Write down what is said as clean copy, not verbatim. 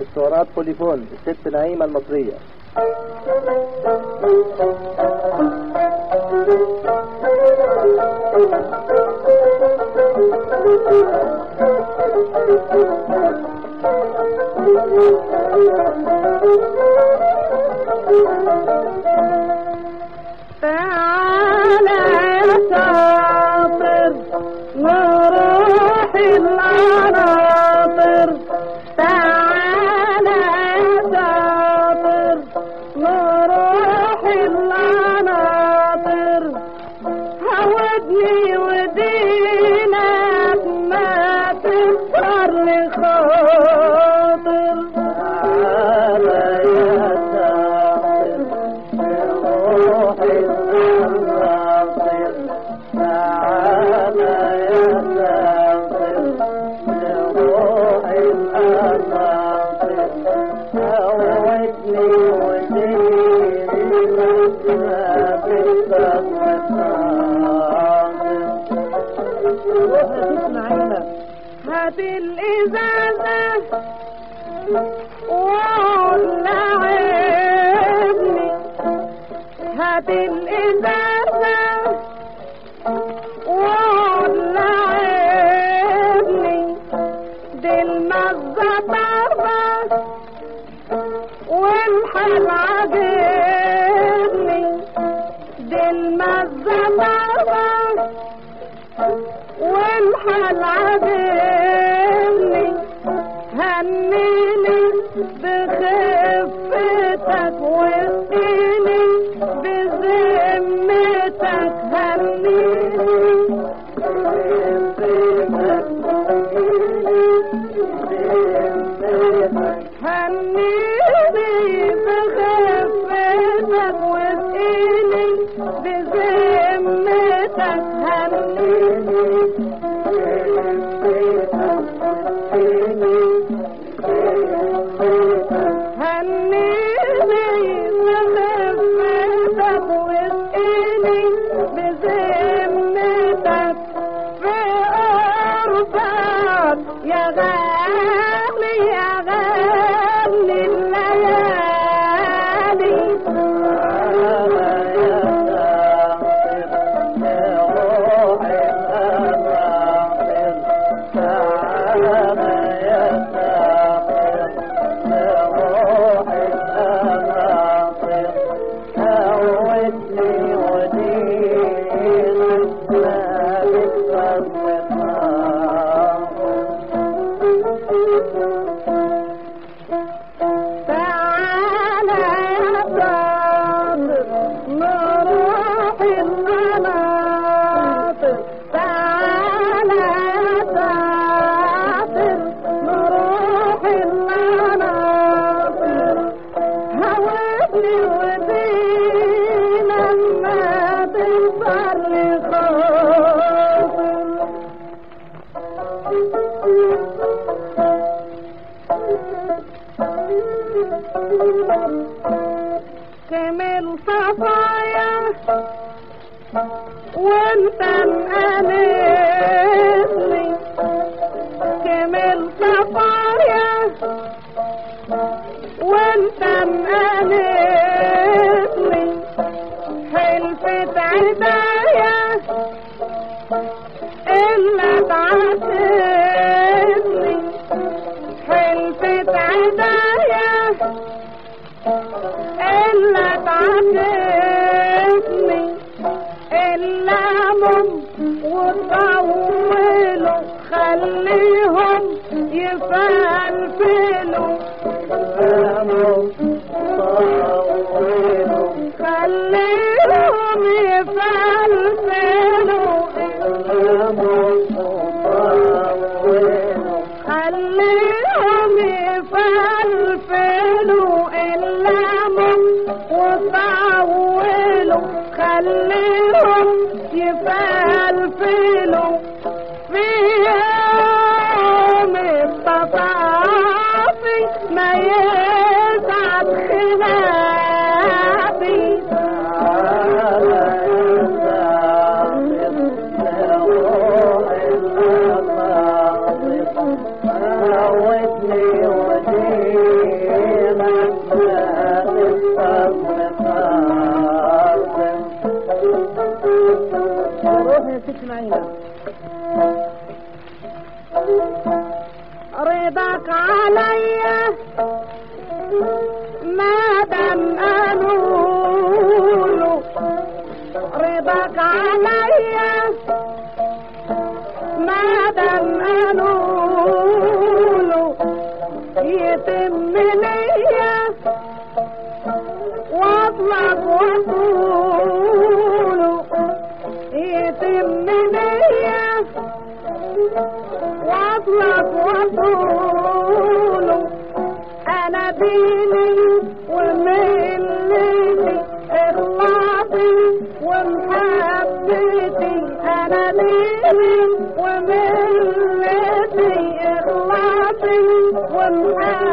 اسطوانات بوليفون الست نعيمة المصرية. تعالى يا شاطر نروح القناطر، تعالى يا شاطر نروح القناطر، هودني ودينك ما تكسر لي خاطر. تعالى يا شاطر نروح القناطر، تعالى يا شاطر نروح القناطر، هودني ودينك ما تكسر لي خاطر. روح اسمعينا هات الإزازة ولعبني، هات الإزازة ولعبني، دي المزة طربة والحل عجبني، دي المزة طربة والحل عجبني، هنيني بخفتك واسقيني بذمتك، هنيني بخفتك هنيني بخفتك واسقيني بذمتك، هنيني يا غالي يا غالي الليالي. تعالى يا شاطر نروح القناطر، تعالى يا شاطر نروح القناطر، هودني ودينك ما تكسر لي خاطر. تعالى يا شاطر نروح القناطر، تعالى يا شاطر نروح القناطر، هودني ودينك ما تكسر لي خاطر. كمل صفايا وانت مقلقني، كمل صفايا وانت مقلقني، حلفت عدايا إلا تعاتبني، حلفت عدايا إلا تعاتبني، اللامهم وطولوا خليهم يفلفلوا، اللامهم وطولوا خليهم يفلفلوا، اللامهم وطولوا خليهم يفلفلوا، اللامهم وطولوا خليهم يفلفلوا، في يوم التصافي ما يسعد خلافي. تعالى يا شاطر نروح القناطر، هودني ودينك رضاك عليا ما دام قالوا رضاك عليا ما دام قالوا يتم ليا واطلب وصوله يتم ليا واطلب وصوله انا ديني وملتي اخلاصي ومحبتي انا ديني وملتي اخلاصي ومحبتي